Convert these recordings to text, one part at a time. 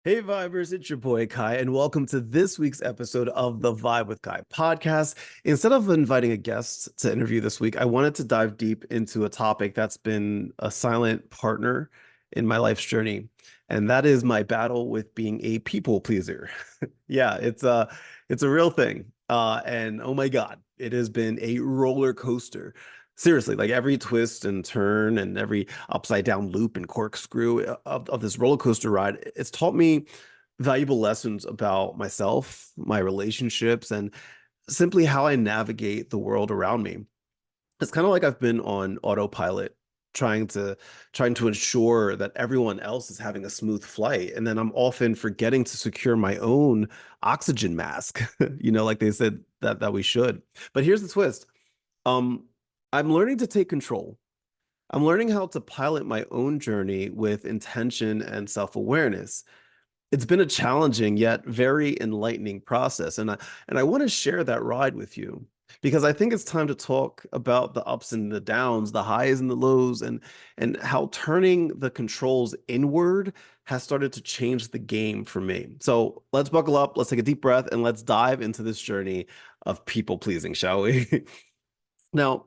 Hey Vibers, it's your boy Kai, and welcome to this week's episode of the Vibe with Kai podcast. Instead of inviting a guest to interview this week, I wanted to dive deep into a topic that's been a silent partner in my life's journey, and that is my battle with being a people pleaser. Yeah, it's a real thing. And oh my God, it has been a roller coaster. Seriously, like every twist and turn and every upside down loop and corkscrew of this roller coaster ride, it's taught me valuable lessons about myself, my relationships, and simply how I navigate the world around me. It's kind of like I've been on autopilot trying to trying to ensure that everyone else is having a smooth flight, and then I'm often forgetting to secure my own oxygen mask, like they said that we should. But here's the twist. Um I'm learning to take control. I'm learning how to pilot my own journey with intention and self-awareness. It's been a challenging yet very enlightening process, and I want to share that ride with you because I think it's time to talk about the ups and the downs, the highs and the lows, and how turning the controls inward has started to change the game for me. So let's buckle up, let's take a deep breath, and let's dive into this journey of people pleasing, shall we? Now,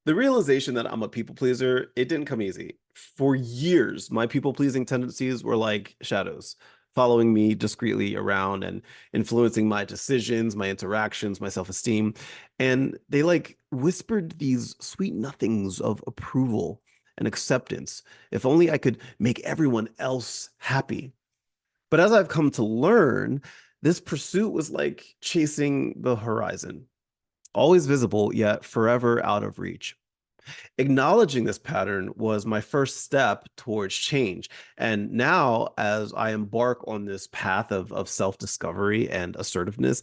the realization that I'm a people pleaser, it didn't come easy. For years, my people pleasing tendencies were like shadows, following me discreetly around and influencing my decisions, my interactions, my self-esteem. And they like whispered these sweet nothings of approval and acceptance. If only I could make everyone else happy. But as I've come to learn, this pursuit was like chasing the horizon, always visible, yet forever out of reach. Acknowledging this pattern was my first step towards change. And now, as I embark on this path of self-discovery and assertiveness,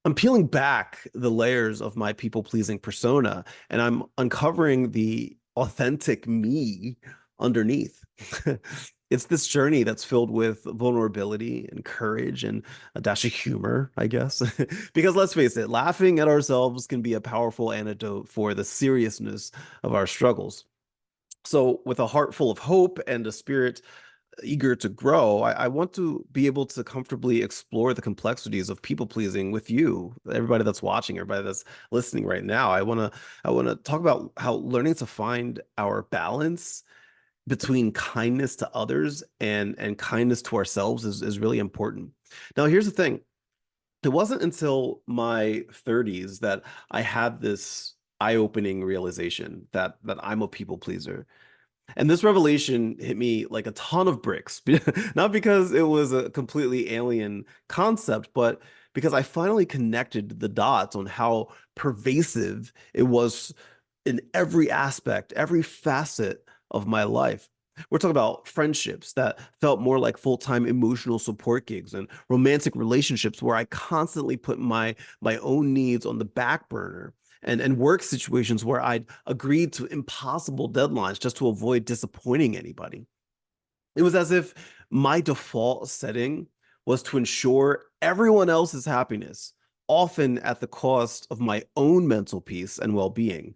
I'm peeling back the layers of my people-pleasing persona, and I'm uncovering the authentic me underneath. It's this journey that's filled with vulnerability and courage and a dash of humor, I guess. Because let's face it, laughing at ourselves can be a powerful antidote for the seriousness of our struggles. So, with a heart full of hope and a spirit eager to grow, I want to be able to comfortably explore the complexities of people pleasing with you, everybody that's watching, everybody that's listening right now. I want to talk about how learning to find our balance between kindness to others and kindness to ourselves is really important. Now, here's the thing. It wasn't until my 30s that I had this eye-opening realization that I'm a people pleaser. And this revelation hit me like a ton of bricks, not because it was a completely alien concept, but because I finally connected the dots on how pervasive it was in every aspect, every facet of my life. We're talking about friendships that felt more like full-time emotional support gigs and romantic relationships where I constantly put my own needs on the back burner and work situations where I'd agreed to impossible deadlines just to avoid disappointing anybody. It was as if my default setting was to ensure everyone else's happiness, often at the cost of my own mental peace and well-being.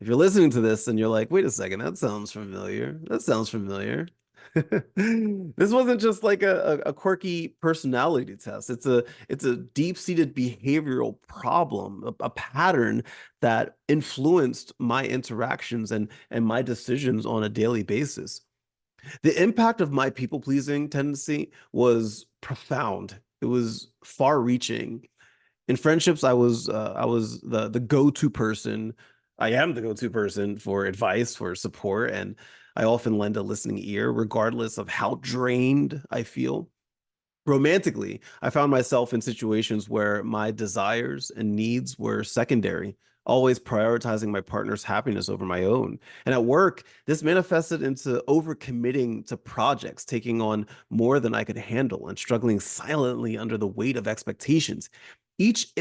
If you're listening to this and you're like, wait a second, that sounds familiar. That sounds familiar. This wasn't just like a quirky personality test. It's a deep-seated behavioral problem, a pattern that influenced my interactions and my decisions on a daily basis. The impact of my people-pleasing tendency was profound. It was far-reaching. In friendships, I was the go-to person. I am the go-to person for advice, for support, and I often lend a listening ear, regardless of how drained I feel. Romantically, I found myself in situations where my desires and needs were secondary, always prioritizing my partner's happiness over my own. And at work, this manifested into overcommitting to projects, taking on more than I could handle, and struggling silently under the weight of expectations. Each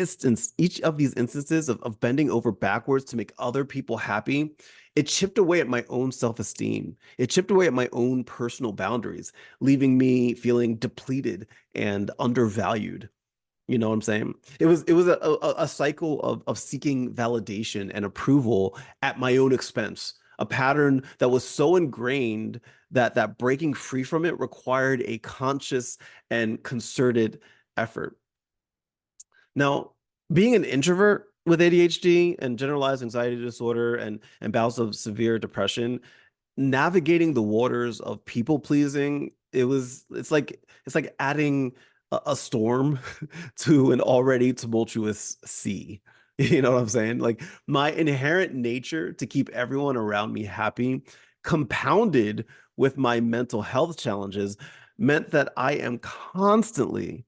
of these instances of bending over backwards to make other people happy, it chipped away at my own self-esteem. It chipped away at my own personal boundaries, leaving me feeling depleted and undervalued. You know what I'm saying? It was a cycle of seeking validation and approval at my own expense, a pattern that was so ingrained that breaking free from it required a conscious and concerted effort. Now, being an introvert with ADHD and generalized anxiety disorder and bouts of severe depression, navigating the waters of people pleasing, it's like adding a storm to an already tumultuous sea. You know what I'm saying? Like my inherent nature to keep everyone around me happy, compounded with my mental health challenges, meant that I am constantly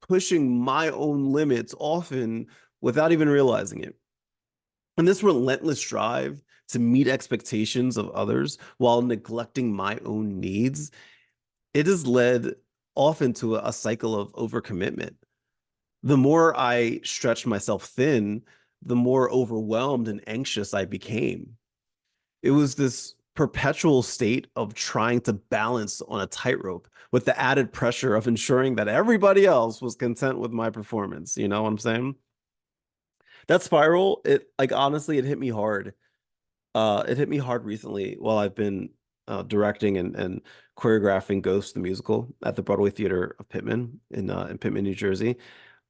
pushing my own limits, often without even realizing it. And this relentless drive to meet expectations of others while neglecting my own needs, it has led often to a cycle of overcommitment. The more I stretched myself thin, the more overwhelmed and anxious I became. It was this perpetual state of trying to balance on a tightrope with the added pressure of ensuring that everybody else was content with my performance. You know what I'm saying? That spiral, it like honestly, it hit me hard. It hit me hard recently while I've been directing and choreographing Ghost the musical at the Broadway Theater of Pittman in Pittman, New Jersey.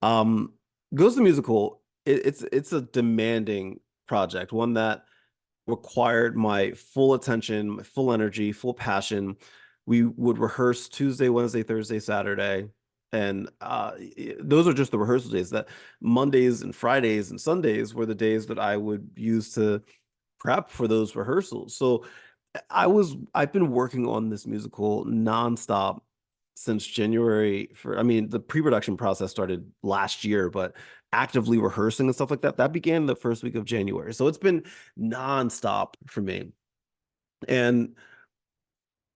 Um, Ghost the musical, it's a demanding project, one that required my full attention, my full energy, full passion. We would rehearse Tuesday, Wednesday, Thursday, Saturday. And those are just the rehearsal days. That Mondays and Fridays and Sundays were the days that I would use to prep for those rehearsals. So I've been working on this musical nonstop since January for I mean the pre-production process started last year, but actively rehearsing and stuff like that began the first week of January. So it's been nonstop for me. And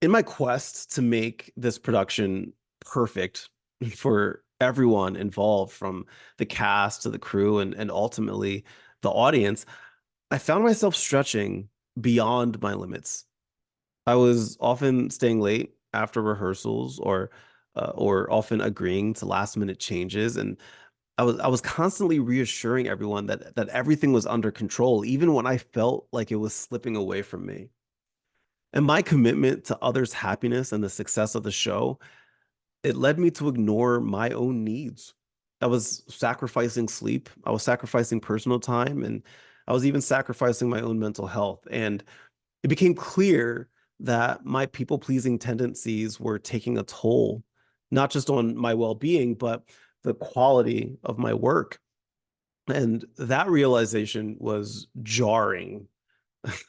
in my quest to make this production perfect for everyone involved, from the cast to the crew and ultimately the audience, I found myself stretching beyond my limits. I was often staying late after rehearsals or often agreeing to last minute changes, and I was constantly reassuring everyone that everything was under control even when I felt like it was slipping away from me. And my commitment to others' happiness and the success of the show, it led me to ignore my own needs. I was sacrificing sleep, I was sacrificing personal time, and I was even sacrificing my own mental health. And it became clear that my people pleasing tendencies were taking a toll, not just on my well being, but the quality of my work. And that realization was jarring,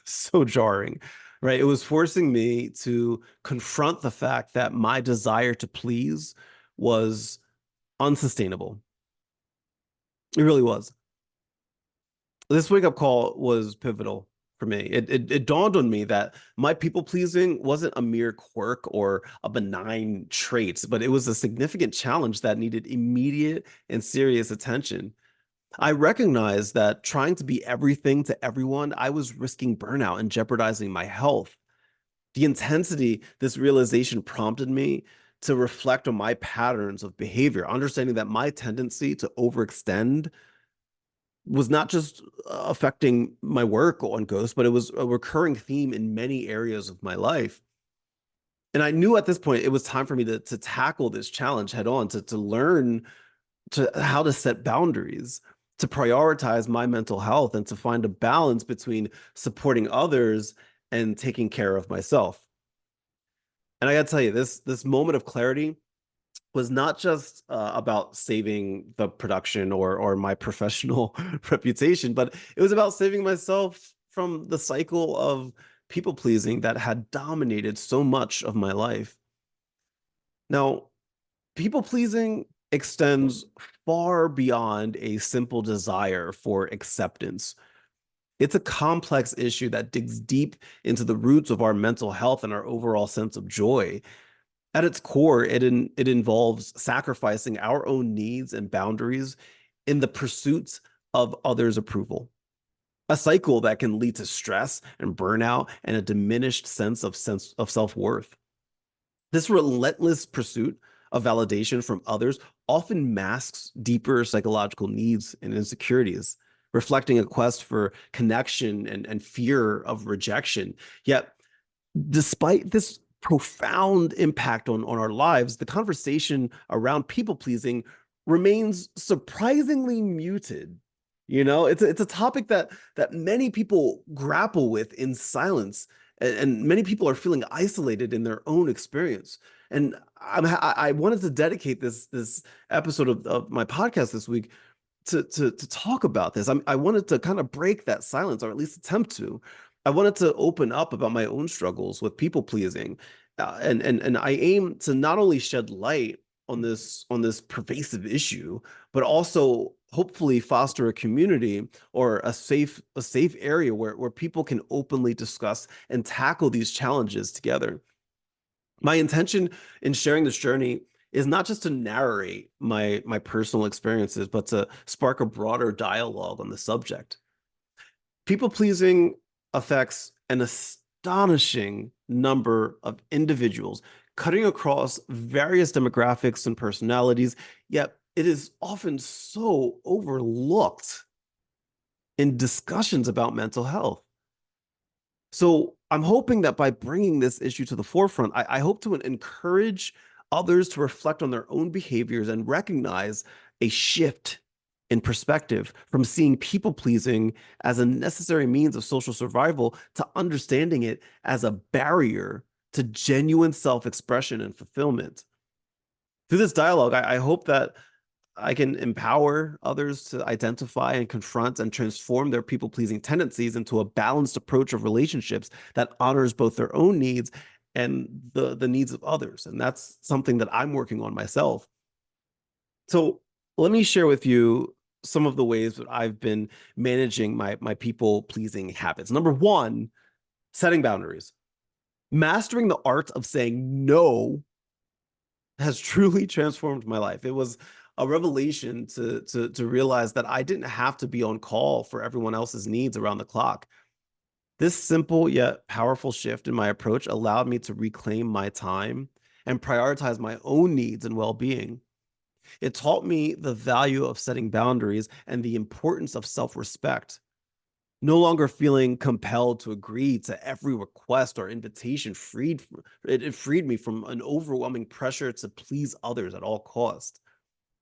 so jarring, right? It was forcing me to confront the fact that my desire to please was unsustainable. It really was. This wake up call was pivotal for me. It dawned on me that my people pleasing wasn't a mere quirk or a benign trait, but it was a significant challenge that needed immediate and serious attention. I recognized that trying to be everything to everyone, I was risking burnout and jeopardizing my health. The intensity this realization prompted me to reflect on my patterns of behavior, understanding that my tendency to overextend was not just affecting my work on Ghost, but it was a recurring theme in many areas of my life. And I knew at this point it was time for me to tackle this challenge head on, to learn to how to set boundaries, to prioritize my mental health, and to find a balance between supporting others and taking care of myself. And I got to tell you, this moment of clarity was not just about saving the production or my professional reputation, but it was about saving myself from the cycle of people pleasing that had dominated so much of my life. Now, people pleasing extends far beyond a simple desire for acceptance. It's a complex issue that digs deep into the roots of our mental health and our overall sense of joy. At its core, it involves sacrificing our own needs and boundaries in the pursuit of others' approval. A cycle that can lead to stress and burnout and a diminished sense of self-worth. This relentless pursuit of validation from others often masks deeper psychological needs and insecurities. reflecting a quest for connection and fear of rejection. Yet, despite this profound impact on our lives, the conversation around people pleasing remains surprisingly muted. It's a topic that many people grapple with in silence, and many people are feeling isolated in their own experience. And I wanted to dedicate this episode of my podcast this week to talk about this. I wanted to kind of break that silence, or at least attempt to. I wanted to open up about my own struggles with people pleasing, and I aim to not only shed light on this pervasive issue, but also hopefully foster a community or a safe area where people can openly discuss and tackle these challenges together. My intention in sharing this journey is not just to narrate my personal experiences, but to spark a broader dialogue on the subject. People pleasing affects an astonishing number of individuals, cutting across various demographics and personalities, yet it is often so overlooked in discussions about mental health. So I'm hoping that by bringing this issue to the forefront, I hope to encourage others to reflect on their own behaviors and recognize a shift in perspective from seeing people pleasing as a necessary means of social survival to understanding it as a barrier to genuine self-expression and fulfillment. Through this dialogue, I hope that I can empower others to identify and confront and transform their people pleasing tendencies into a balanced approach of relationships that honors both their own needs and the needs of others. And that's something that I'm working on myself. So let me share with you some of the ways that I've been managing my people pleasing habits. Number one, setting boundaries. Mastering the art of saying no has truly transformed my life. It was a revelation to realize that I didn't have to be on call for everyone else's needs around the clock. This simple yet powerful shift in my approach allowed me to reclaim my time and prioritize my own needs and well-being. It taught me the value of setting boundaries and the importance of self-respect. No longer feeling compelled to agree to every request or invitation it freed me from an overwhelming pressure to please others at all costs.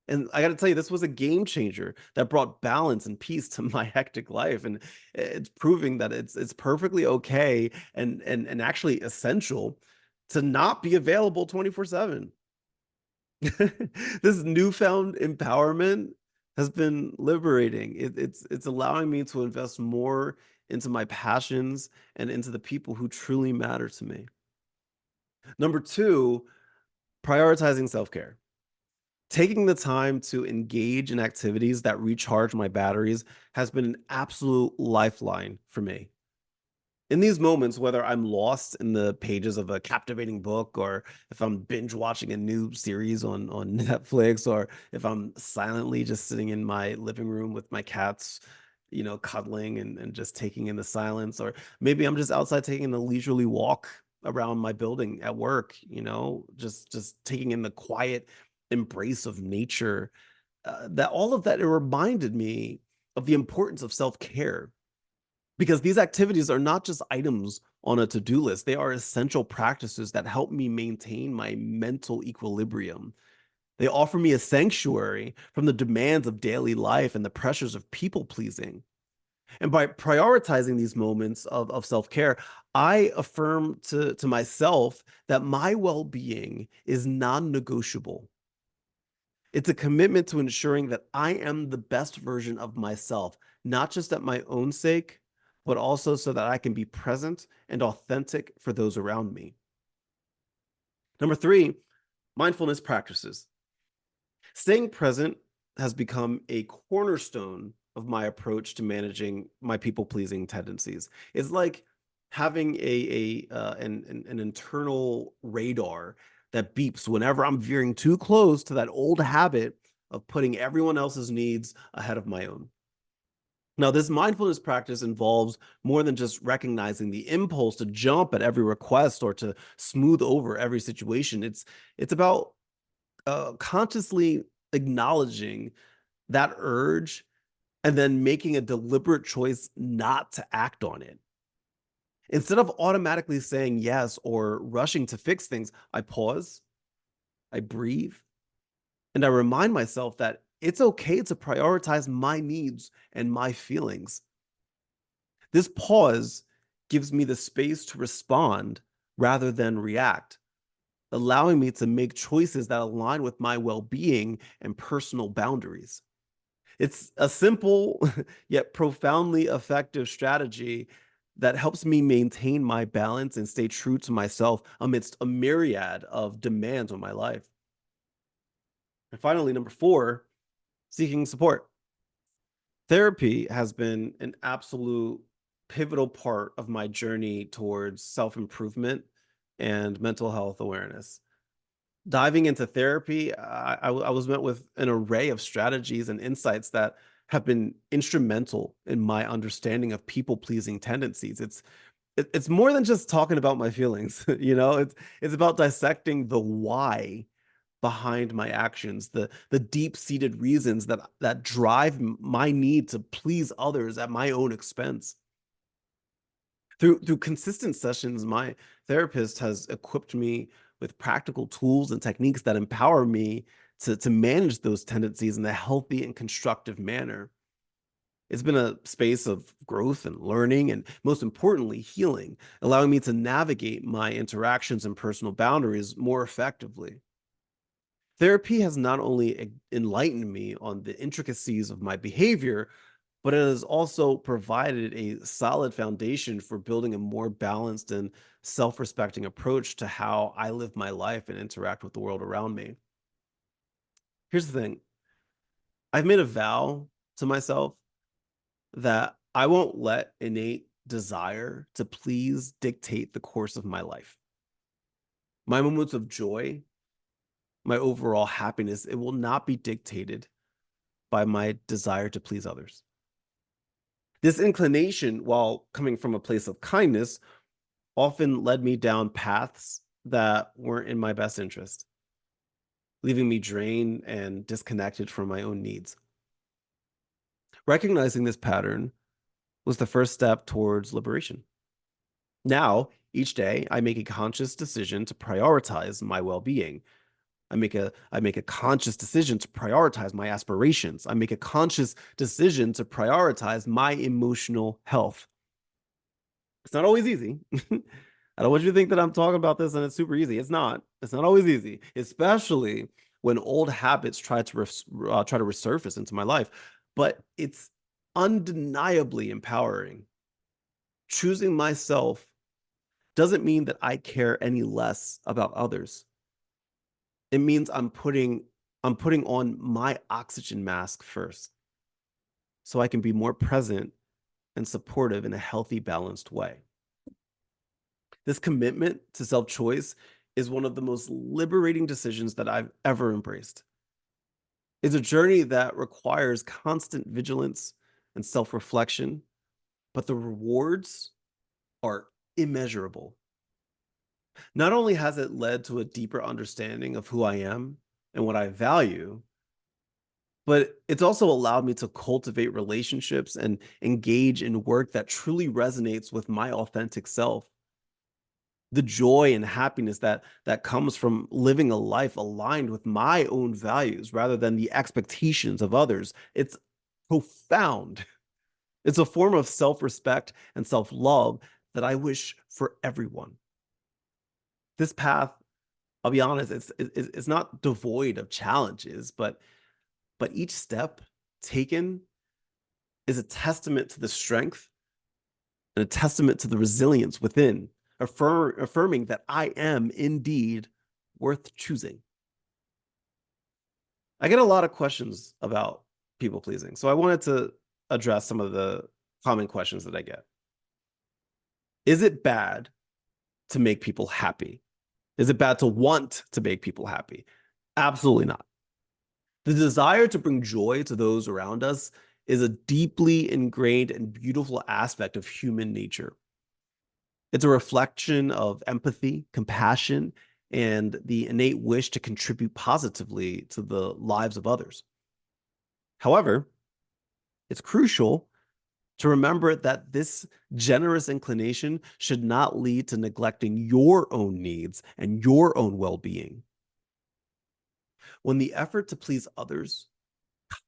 And I got to tell you, this was a game changer that brought balance and peace to my hectic life, and it's proving that it's perfectly okay and actually essential to not be available 24/7. This newfound empowerment has been liberating. It's allowing me to invest more into my passions and into the people who truly matter to me. Number two, prioritizing self-care. Taking the time to engage in activities that recharge my batteries has been an absolute lifeline for me. In these moments, whether I'm lost in the pages of a captivating book, or if I'm binge watching a new series on Netflix, or if I'm silently just sitting in my living room with my cats, cuddling and just taking in the silence, or maybe I'm just outside taking a leisurely walk around my building at work, just taking in the quiet embrace of nature. That all of that, it reminded me of the importance of self-care, because these activities are not just items on a to-do list. They are essential practices that help me maintain my mental equilibrium. They offer me a sanctuary from the demands of daily life and the pressures of people pleasing. And by prioritizing these moments of self-care, I affirm to myself that my well-being is non-negotiable. It's a commitment to ensuring that I am the best version of myself, not just at my own sake, but also so that I can be present and authentic for those around me. Number three, mindfulness practices. Staying present has become a cornerstone of my approach to managing my people pleasing tendencies. It's like having an internal radar that beeps whenever I'm veering too close to that old habit of putting everyone else's needs ahead of my own. Now, this mindfulness practice involves more than just recognizing the impulse to jump at every request or to smooth over every situation. It's about consciously acknowledging that urge and then making a deliberate choice not to act on it. Instead of automatically saying yes or rushing to fix things, I pause, I breathe, and I remind myself that it's okay to prioritize my needs and my feelings. This pause gives me the space to respond rather than react, allowing me to make choices that align with my well being and personal boundaries. It's a simple yet profoundly effective strategy that helps me maintain my balance and stay true to myself amidst a myriad of demands on my life. And finally, number four, seeking support. Therapy has been an absolute pivotal part of my journey towards self improvement and mental health awareness. Diving into therapy, I was met with an array of strategies and insights that have been instrumental in my understanding of people pleasing tendencies. It's more than just talking about my feelings, it's about dissecting the why behind my actions, the deep-seated reasons that drive my need to please others at my own expense. Through consistent sessions, my therapist has equipped me with practical tools and techniques that empower me to manage those tendencies in a healthy and constructive manner. It's been a space of growth and learning, and most importantly, healing, allowing me to navigate my interactions and personal boundaries more effectively. Therapy has not only enlightened me on the intricacies of my behavior, but it has also provided a solid foundation for building a more balanced and self respecting approach to how I live my life and interact with the world around me. Here's the thing: I've made a vow to myself that I won't let innate desire to please dictate the course of my life. My moments of joy, my overall happiness, it will not be dictated by my desire to please others. This inclination, while coming from a place of kindness, often led me down paths that weren't in my best interest, leaving me drained and disconnected from my own needs. Recognizing this pattern was the first step towards liberation. Now, each day, I make a conscious decision to prioritize my well-being. I make a conscious decision to prioritize my aspirations. I make a conscious decision to prioritize my emotional health. It's not always easy. I don't want you to think that I'm talking about this and it's super easy. It's not. It's not always easy, especially when old habits try to resurface into my life. But it's undeniably empowering. Choosing myself doesn't mean that I care any less about others. It means I'm putting on my oxygen mask first, so I can be more present and supportive in a healthy, balanced way. This commitment to self choice is one of the most liberating decisions that I've ever embraced. It's a journey that requires constant vigilance and self reflection, but the rewards are immeasurable. Not only has it led to a deeper understanding of who I am and what I value, but it's also allowed me to cultivate relationships and engage in work that truly resonates with my authentic self. The joy and happiness that comes from living a life aligned with my own values rather than the expectations of others, it's profound. It's a form of self-respect and self-love that I wish for everyone. This path, I'll be honest, it's not devoid of challenges, but each step taken is a testament to the strength and a testament to the resilience within, affirming that I am indeed worth choosing. I get a lot of questions about people pleasing, so I wanted to address some of the common questions that I get. Is it bad to make people happy? Is it bad to want to make people happy? Absolutely not. The desire to bring joy to those around us is a deeply ingrained and beautiful aspect of human nature. It's a reflection of empathy, compassion, and the innate wish to contribute positively to the lives of others. However, It's crucial to remember that this generous inclination should not lead to neglecting your own needs and your own well-being. When the effort to please others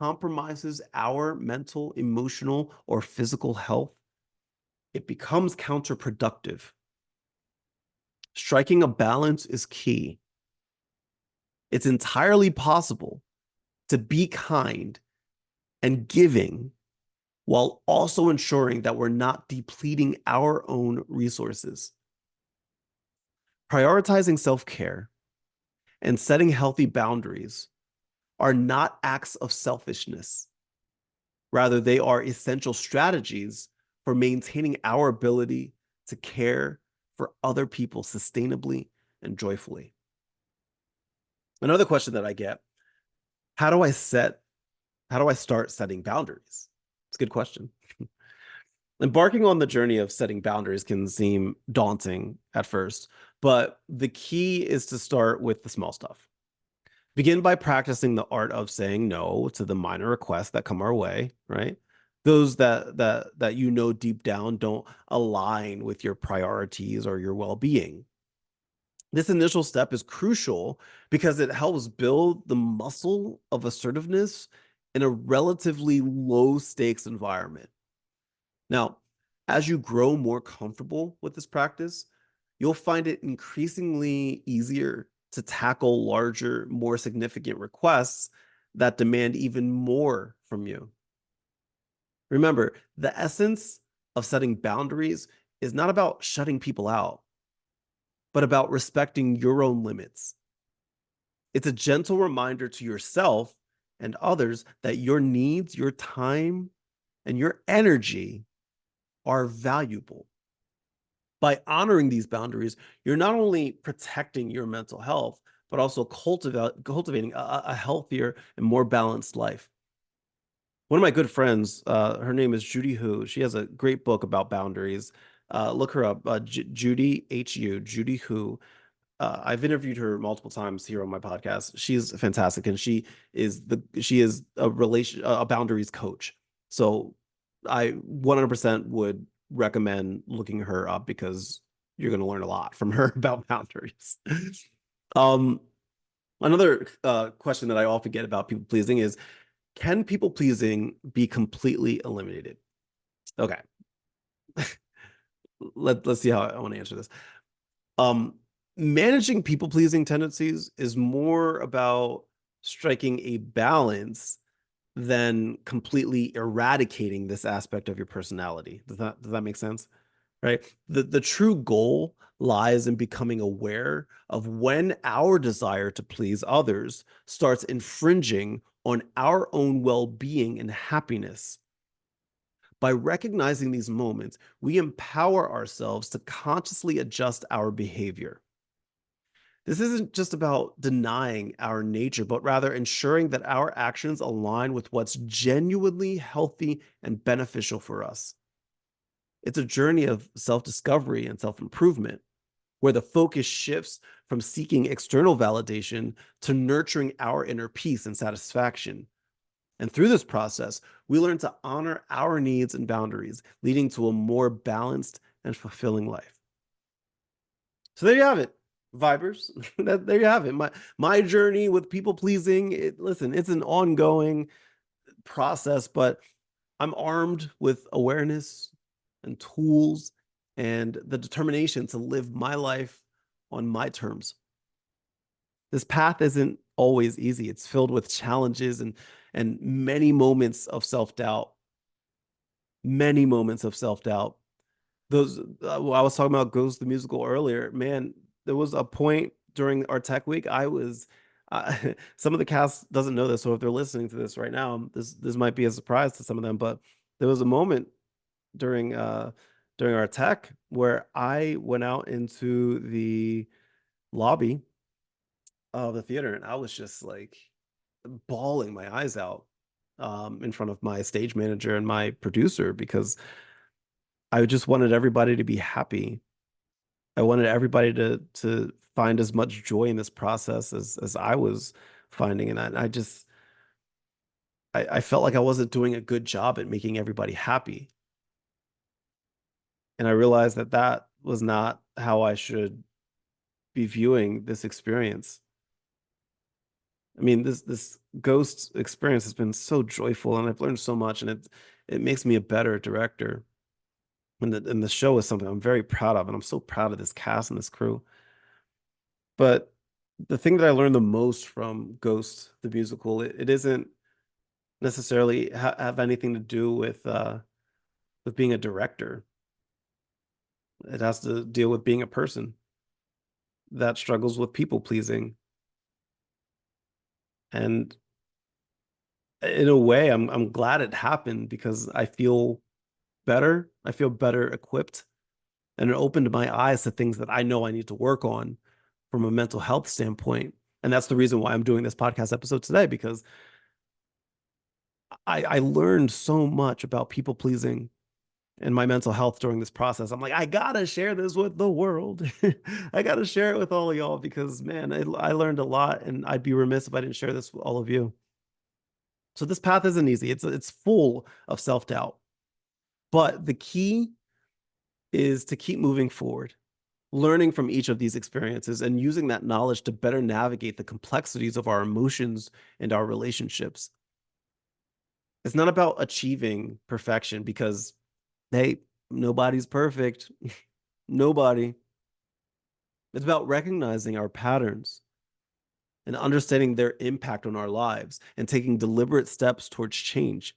compromises our mental, emotional, or physical health, it becomes counterproductive. Striking a balance is key. It's entirely possible to be kind and giving while also ensuring that we're not depleting our own resources. Prioritizing self-care and setting healthy boundaries are not acts of selfishness. Rather, they are essential strategies for maintaining our ability to care for other people sustainably and joyfully. Another question that I get, how do I start setting boundaries? It's a good question. Embarking on the journey of setting boundaries can seem daunting at first, but the key is to start with the small stuff. Begin by practicing the art of saying no to the minor requests that come our way, right? Those that you know deep down don't align with your priorities or your well-being. This initial step is crucial because it helps build the muscle of assertiveness in a relatively low stakes environment. Now, as you grow more comfortable with this practice, you'll find it increasingly easier to tackle larger, more significant requests that demand even more from you. Remember, the essence of setting boundaries is not about shutting people out, but about respecting your own limits. It's a gentle reminder to yourself and others that your needs, your time, and your energy are valuable. By honoring these boundaries, you're not only protecting your mental health, but also cultivating a healthier and more balanced life. One of my good friends, her name is Judy Hu. She has a great book about boundaries. Look her up, Judy Hu, Judy Hu. I've interviewed her multiple times here on my podcast. She's fantastic, and she is a boundaries coach. So I 100% would recommend looking her up because you're going to learn a lot from her about boundaries. um, Another question that I often get about people pleasing is, can people pleasing be completely eliminated? Okay, let's see how I want to answer this. Um, Managing people pleasing tendencies is more about striking a balance than completely eradicating this aspect of your personality. Does that make sense? Right? The true goal lies in becoming aware of when our desire to please others starts infringing on our own well-being and happiness. By recognizing these moments, we empower ourselves to consciously adjust our behavior. This isn't just about denying our nature, but rather ensuring that our actions align with what's genuinely healthy and beneficial for us. It's a journey of self-discovery and self-improvement, where the focus shifts from seeking external validation to nurturing our inner peace and satisfaction. And through this process, we learn to honor our needs and boundaries, leading to a more balanced and fulfilling life. So there you have it, Vibers. There you have it. My journey with people pleasing. Listen, it's an ongoing process, but I'm armed with awareness and tools and the determination to live my life on my terms. This path isn't always easy. It's filled with challenges and many moments of self-doubt. Many moments of self-doubt. Those I was talking about Ghost the musical earlier. Man, there was a point during our tech week I was some of the cast doesn't know this, so if they're listening to this right now, this might be a surprise to some of them, but there was a moment during during our tech where I went out into the lobby of the theater and I was just like bawling my eyes out in front of my stage manager and my producer because I just wanted everybody to be happy. I wanted everybody to find as much joy in this process as I was finding in that. And I just I felt like I wasn't doing a good job at making everybody happy. And I realized that that was not how I should be viewing this experience. I mean, this ghost experience has been so joyful, and I've learned so much, and it makes me a better director. And the show is something I'm very proud of, and I'm so proud of this cast and this crew. But the thing that I learned the most from Ghost, the musical, it isn't necessarily have anything to do with being a director. It has to deal with being a person that struggles with people pleasing. And in a way, I'm glad it happened because I feel better. I feel better equipped, and it opened my eyes to things that I know I need to work on from a mental health standpoint. And that's the reason why I'm doing this podcast episode today, because I learned so much about people pleasing and my mental health during this process. I'm like, I gotta share this with the world. I gotta share it with all of y'all because, man, I learned a lot, and I'd be remiss if I didn't share this with all of you. So this path isn't easy. It's full of self-doubt. But the key is to keep moving forward, learning from each of these experiences and using that knowledge to better navigate the complexities of our emotions and our relationships. It's not about achieving perfection because, hey, nobody's perfect. Nobody. It's about recognizing our patterns and understanding their impact on our lives and taking deliberate steps towards change.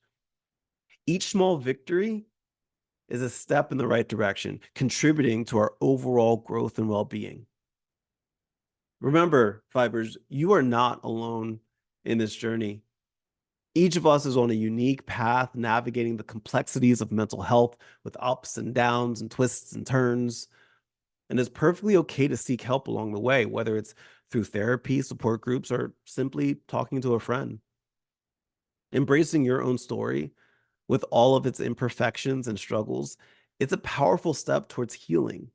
Each small victory is a step in the right direction, contributing to our overall growth and well being. Remember, Fibers, you are not alone in this journey. Each of us is on a unique path navigating the complexities of mental health with ups and downs and twists and turns. And it's perfectly okay to seek help along the way, whether it's through therapy, support groups, or simply talking to a friend. Embracing your own story with all of its imperfections and struggles, it's a powerful step towards healing.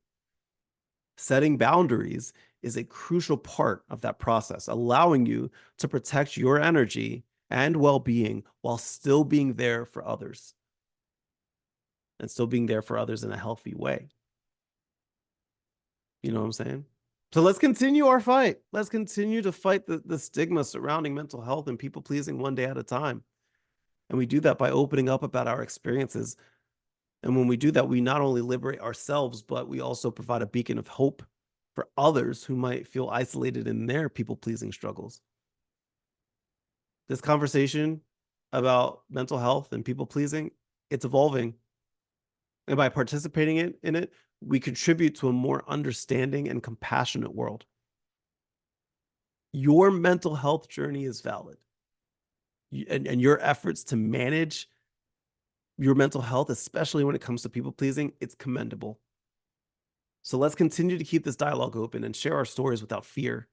Setting boundaries is a crucial part of that process, allowing you to protect your energy and well being while still being there for others and still being there for others in a healthy way. You know what I'm saying? So let's continue our fight. Let's continue to fight the stigma surrounding mental health and people pleasing one day at a time. And we do that by opening up about our experiences. And when we do that, we not only liberate ourselves, but we also provide a beacon of hope for others who might feel isolated in their people pleasing struggles. This conversation about mental health and people pleasing, it's evolving. And by participating in it, we contribute to a more understanding and compassionate world. Your mental health journey is valid. And your efforts to manage your mental health, especially when it comes to people pleasing, it's commendable. So let's continue to keep this dialogue open and share our stories without fear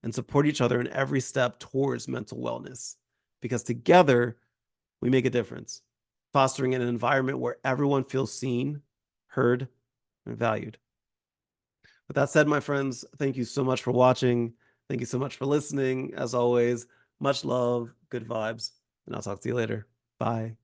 and support each other in every step towards mental wellness, because together we make a difference, fostering an environment where everyone feels seen, heard, and valued. With that said, my friends, thank you so much for watching. Thank you so much for listening. As always, much love, good vibes, and I'll talk to you later. Bye.